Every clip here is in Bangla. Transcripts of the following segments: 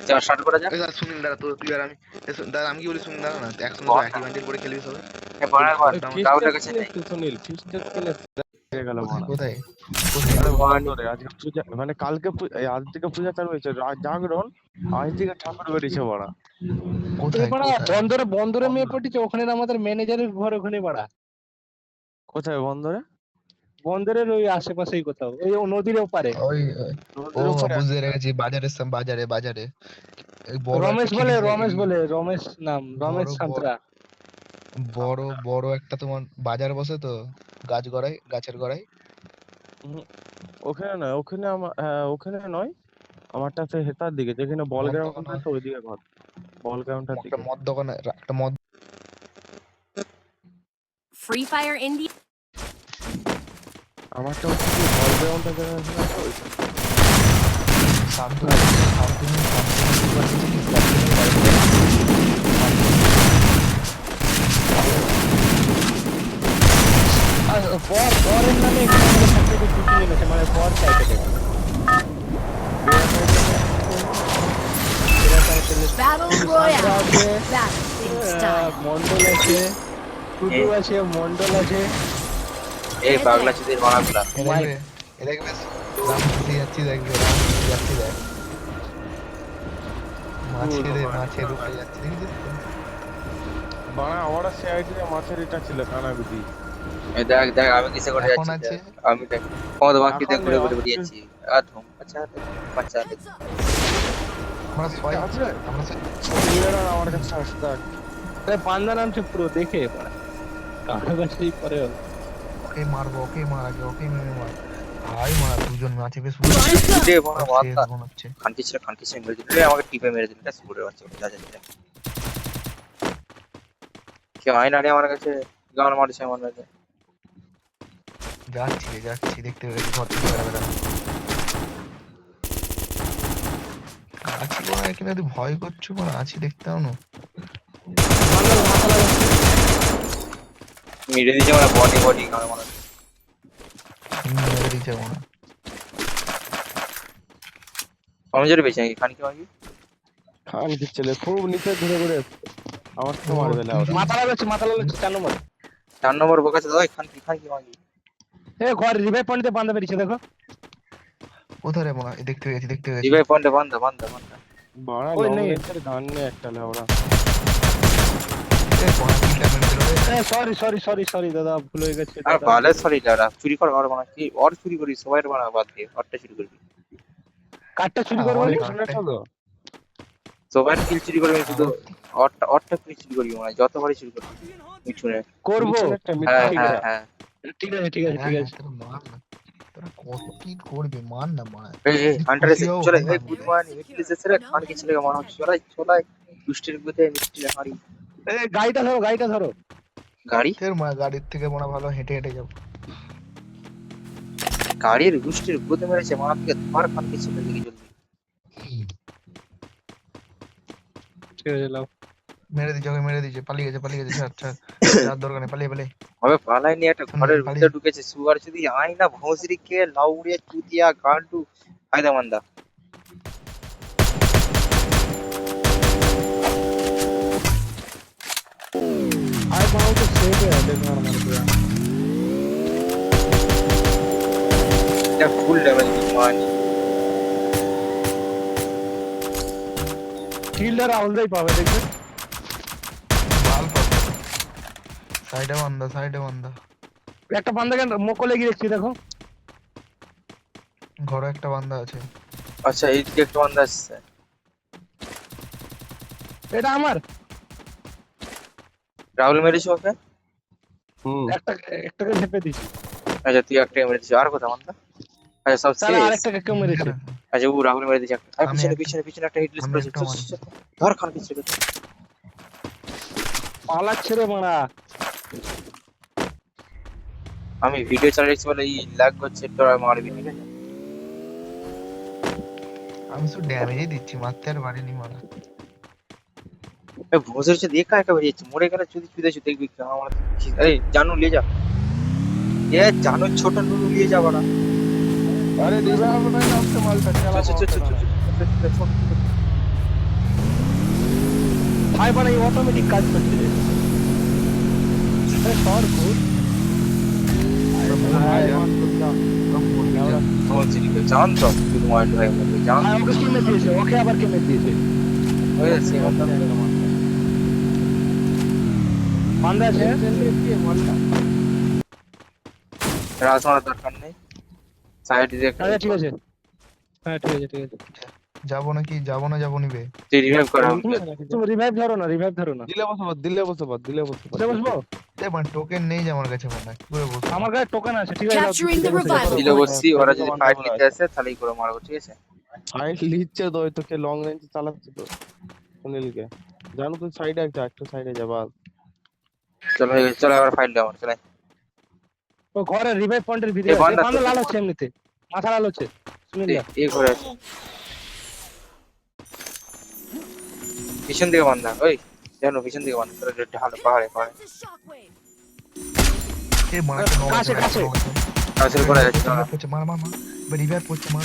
যা স্টার্ট করা যাক। সুনীল দাঁড়া, তো তুই আর আমি দাঁড়া, আমি কি বলি শুনি, দাঁড়া না, একসঙ্গে তো একই বান্ডিল পরে খেলবি সবাই। বাড়া কর রাহুলের কাছে নেই। সুনীল ফিস্টার কিনে হয়ে গেল মারা। কোথায় আরে বন্দরে আজকে পূজা, মানে কালকে আজ থেকে পূজা চালু হয়েছে, জাগরণ আজ থেকে ঠাকুর বেরিয়েছে মারা। কোথায় বন্দরে বন্দরে মেয়ে পটিছে ওখানে, আমাদের ম্যানেজারের ঘর ওখানে বাড়া। কোথায় বন্দরে? বন্দরের ওই আশেপাশেই কোথাও, ওই নদীর ওপারে। ওই ও বুঝতে পেরেছি, বাজারে বাজারে রমেশ বলে, রমেশ নাম, রমেশ সান্ত্রা। বড় একটা তোমার বাজার বসে তো, গাছের গোড়ায়। ওখানে নয়, ওখানে ওখানে নয়, আমারটা হচ্ছে হেতার দিকে, যেখানে বল গ্রাউন্ড আছে ওইদিকে ঘর। বল গ্রাউন্ডটার দিকে একটা মদ দোকানে, একটা মদ ফ্রি ফায়ার ইন্ডিয়া। আমারটা হচ্ছে কি বল গ্রাউন্ডটা যেখানে আছে ওইটা। শান্তনু বরের নামে মানে বর চাইতে Battle Royale. Battle style. Mondal আছে, টুটু আছে, মন্ডল আছে। এই পাগলা চিদের বানাগুলা দেখবে যাচ্ছি দেখবে দেখ মাছের উপরে যাচ্ছি, দেখেছিস তো? বানা আমার সিআইডি এ মাছের এটা ছিল কানাগুটি। এই দেখ আমি কিসে করে এখন যাচ্ছি আছে আমি দেখ কত বাকি দেখ ঘুরে ঘুরে বেরিয়েছি। আর আচ্ছা আমরা ছয় আছে আমরা এরা আমার কাছে আসতা। তাই পান্ডা নামছে পুরো দেখে পড়া কারো কাছেই পরে হলো। ওকে মারবো, ওকে মার আগে, ওকে মেরে মার ভাই, মার দুজন আছে বেশ দে বড় মাথা মনে হচ্ছে। খানকি ছিল মেরে দিল, আমাকে টিপে মেরে দিল, এটা সুরে বাচ্চা যা কেউ আয় না রে আমার কাছে, গান মারছে আমার কাছে। যাচ্ছি দেখতে পেয়েছি ঘর থেকে বেড়া আছি বলে এখানে তুই ভয় করছো কোন, আছি দেখতেও না। মেরে দিয়েছে আমার বডি গান মারছে। মেরে দিচ্ছে মনে আমি জোরে বেঁচে নাকি খানকি মাগি খান কি ছেলে খুব নিচে ঘুরে ঘুরে আমার তো মারবে না ওরা। মাথা লাগাচ্ছে 4 নম্বর। 4 নম্বর বোকাছে দাও খানকি মাগি। এ ঘর রিভাইভ পয়েন্টে বাঁধা বেরিয়েছে দেখো। কোথায় রে মনে দেখতে পেয়েছি রিভাইভ পয়েন্টে বান্ধা বাড়া ওই লং নেই। রেঞ্জের গান নিয়ে একটা লেওড়া। সরি দাদা, ভুল হয়ে গেছে আর দাদা। ভালো সরি দাদা, চুরি কর আর বানা কি আর চুরি করি সবাই বানা বাদ দিয়ে অরটা চুরি করবি। কাটটা চুরি করবো আমার বলি? কার্ডটা- চলো সবাই কিল চুরি করবি শুধু অরটা চুরি করবি মানে যতবারই চুরি করবি মিঠুনে। করবো। একটা হ্যাঁ ঠিক আছে হ্যাঁ, তোরা মার না, তোরা কত কি করবে, মার না মার। এই হান্টার এসে খুশিও চলে, হয় এই গুড মর্নিং মিটলি এসে রে খানকি ছেলেকে মারা হচ্ছে, চলাই দুষ্টের গুতে মিষ্টি হাড়ি এ গাড়িটা ধরো। গাড়ি তোর মা গাড়ির থেকে মনে হয় ভালো হেঁটে যাবো। গাড়ির দুষ্টের গুতে মেরেছে মারা থেকে ধর খানকি ছেলে দিকে জলদি। ঠিক আছে লাও। মেরে দিয়েছে পালিয়ে গেছে ছাড় যার দরকার নেই, পালিয়ে হবে পালাই নিয়ে একটা ঘরের পালিয়ে। ভিতরে ঢুকেছে সুগার যদি আয় না ভোসরি কে লাউড়িয়া চুতিয়া গান্ডু ফায়দা মান্দা। আর বাবু তো সেভ হয়ে আছে নরমাল পুরো। এটা ফুল ড্যামেজ মানি কিলটা রাউন্ডই পাবে দেখবে। ভাল পাবে। সাইডে বান্দা একটা বান্দাকে মোকলে গিয়ে দেখছি দেখো। ঘরে একটা বান্দা আছে। আচ্ছা এইদিকে একটা বান্দা আসছে। এটা আমার রাহুল মেরেছে ওকে। একটাকে ঝেপে দিছি। আচ্ছা তুই একটা মেরেছিস আর কথা বান্দা। আচ্ছা সব তাহলে শেষ। আরেকটাকে কেউ মেরেছে। আচ্ছা ও রাহুল মেরে দিয়েছে একটা। আর আমি পিছনে একটা হিট লিস্ট করেছে। একটা মারি। ধর খানকি ছেলে পালাচ্ছে রে মারা। আমি ভিডিও চালাচ্ছি বলে এই ল্যাগ করছে, তোরা মারবি ঠিক আছে। আমি শুধু ড্যামেজই দিচ্ছি, মারতে আর পারিনি মারা। এই ভোসের সাথে একা বেরিয়েছে, মরে গেলে যদি চুদেছে দেখবি কি আমার। এই জানু নিয়ে যা, এ জানু ছোট নুনু নিয়ে যা বড়া। আরে দিবা হবে না, আসতে মালটা চালা। ভাই বাড়া এই অটোমেটিক কাজ করছে রে শর্ট গুড বলছি জান তো শুধু মাইন্ড হয়ে গেল জান ওকে কিনে দিয়েছে ওকে আবার কিনে দিয়েছে হয়েছে বান্দা আছে রাজ মারার দরকার নেই সাইড দিয়ে আচ্ছা ঠিক আছে হ্যাঁ ঠিক আছে ঠিক আছে যাবো নাকি যাবো নিবে রিভাইভ করা তুমি রিভাইভ ধরো না দিলে বসো বাদ কোথায় বসবো এ মানে টোকেন নেই যে আমার কাছে মনে হয় কি করে বসবো আমার কাছে টোকেন আছে ঠিক আছে Capturing the revival দিলে বসছি ওরা যদি ফাইট নিতে আসে তাহলেই করে মারবো ঠিক আছে ফাইট লিচ্ছে তো ওই তোকে লং রেঞ্জ চালাচ্ছে তো সুনীলকে জানো তুই সাইডে একটা সাইডে যা বাদ চলো হয়ে গেছে চলো এবার ফাইট দাও চলে ও ঘরে রিভাইভ পয়েন্টের ভিতরে এই বান্দা বান্দা লাল হচ্ছে এমনিতে মাথা লাল হচ্ছে শুনিল এই করে আছে পিছন দিকে বান্ধা ওই জানো পিছন দিকে বান্ধা তোরা ঢাল পাহাড়ে এ মানে তো কাছে আসল করে আছে চলো করছে মার রিভাইভ করছে মার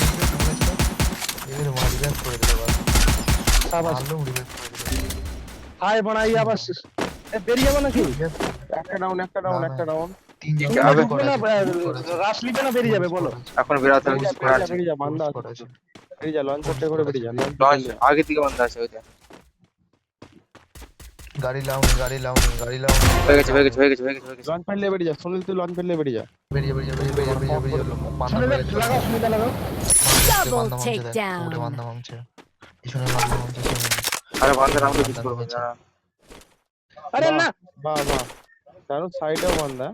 এবারে মার রিভাইভ করে দিল বাস সাবাস ভালো রিভাইভ করে দিল হাই বানাই আবার বেরিয়ে যাবো নাকি একটা ডাউন তিনজন আবে রাশ লিবে না বেরিয়ে যাবে বলো এখন বেরাতে হবে কিছু করার আছে বেরিয়ে যা বান্দা আছে বেরিয়ে যা লঞ্চ করতে করে বেরিয়ে যা লঞ্চ আগে থেকে বান্ধা আছে ওইটা গাড়ি লাউনি হয়ে গেছে লঞ্চ ফেললে বেরিয়ে যা সুনীল তুই লঞ্চ ফেললে বেরিয়ে যা বেরিয়ে লাগাও সুবিধা লাগাও Double takedown. বান্দা মামছে পিছনে বান্দা মামছে আরে বান্ধা নাম তো কিছু করবে না আরে না বাহ জানো সাইডেও বান্দা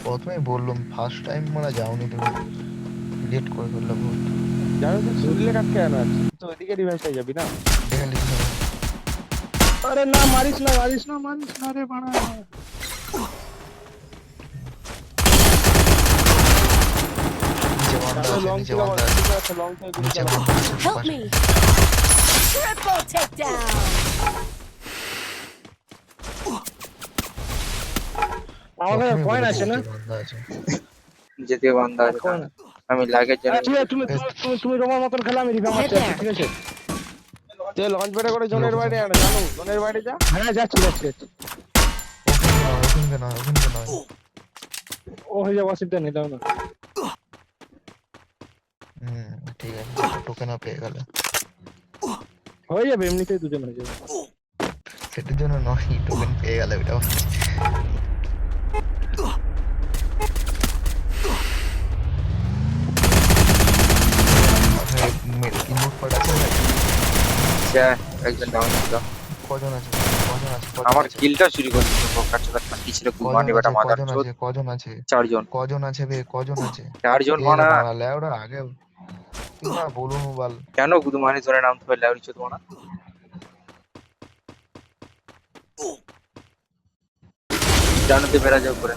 প্রথমেই বললাম ফার্স্ট টাইম মারা যাওনি তুমি লেট করে ফেললাম জানো তুই সুনীলে কাটকে আনা তো ওইদিকে রিভাইভ পেয়ে যাবি না দেখে লিখে আরে না মারিস না রে বাড়া নিচে বান্দা লং নিচে থেকে বান্দা Help me. Triple takedown. আমার কাছে কয়েন আছে না বান্দা আছে যেতে বান্ধা আছে coin। আমি লাগের জন্য ঠিক আছে তুমি তোমার মতন খেলা আমি রিভাইভ মারতে আছি, ঠিক আছে তুই লঞ্চ পেটে করে জোনের বাইরে আনা জানো জোনের বাইরে যা হ্যাঁ যাচ্ছি ওখানে নয় ও হয়ে যাবো অসুবিধা নেই দাও না ঠিক আছে টোকেনও পেয়ে গেল হয়ে যাবে এমনিতেই দুজন হয়ে যাবে সেটার জন্য নয় টোকেন পেয়ে গেল ওটাও ইমোট পার্ট আছে আচ্ছা একজন ডাউন ছিল কজন আছে আমার কিলটা চুরি করে দিল ফোকাস কাট কি ছিল গুমানি বেটা মাদার চোদ কজন আছে চারজন আছে চারজন মানা লেওড়া আগে না বলুন বল কেন গুদমানি জোরে নাম তো লাউরি চোদ মানা জানতে বেরা যাও করে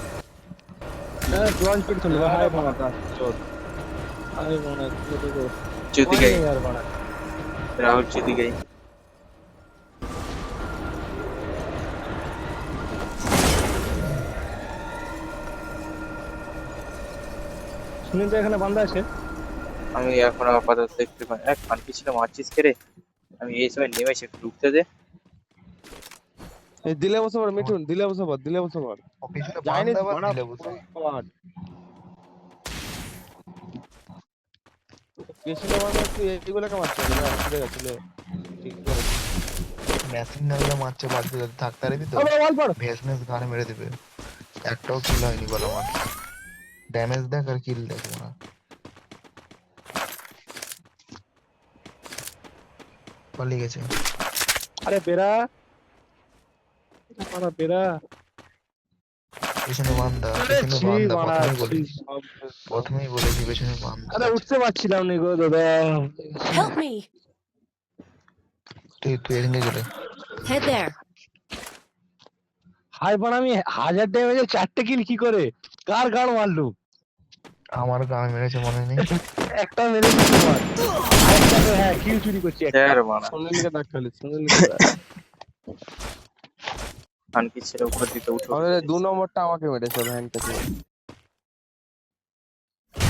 হ্যাঁ লঞ্চ পেট চলে হাই বানা চোদ হাই বানা দেখো চুদি গই यार बाणा राहुल चुदी गई সুনীল তো এখানে বান্দা আছে আমি এখন আপাতত দেখতে পাই এক কানকি ছিল মারছিস কে রে আমি এই সময় নেমেছি একটু ঢুকতে দে এই দিলে বসে পড় মিঠুন দিলে বসে পড় পিছনে জানি বান্দা বাড়া দিলে বসে পেছনে মানে তুই এইগুলো কে মারছিস না ঠিক আছে ঠিক করে মেশিন নালে মারছে বাদ দিয়ে থাকতে পারবি তো আরে ওয়াল পড় ভেসনেস গানে মেরে দিবে একটাও কিল হয়নি বলো আমার ড্যামেজ দেখ আর কিল দেখ না পালিয়ে গেছে আরে বেরা পারা বেরা পেছনে বান্দা প্রথমেই বলেছি পেছনে বান্দা আরে উঠতে পারছিলাম না গো দাদা Help me. তুই এদিকে গেলে Head there. হাই বানা আমি 1000 ড্যামেজে 4টে কিল কি করে কার গান মারলু আমার গান মেরেছে মনে নেই একটা মেরেছি তোমার আরেকটা তো হ্যাঁ কিল চুরি করছি একটা यार माना সুনীলকে ডাক খালি কানকি ছিল উপর দিতে উঠো আমাদের 2 নম্বরটা আমাকে মেরেছে ভ্যানটা ছিল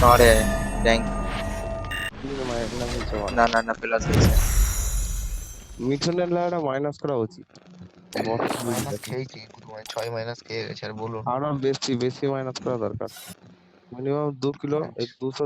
আরে ট্যাঙ্ক কিন্তু মায়ের না বলছে না না না প্লাস হয়েছে মিঠুনের লাইনটা মাইনাস করা উচিত। মাইনাস খেয়েছি, 6 মাইনাস খেয়ে গেছে আর বলুন। আরো বেশি বেশি মাইনাস করা দরকার। মিনিমাম 2 কিলো, এই 200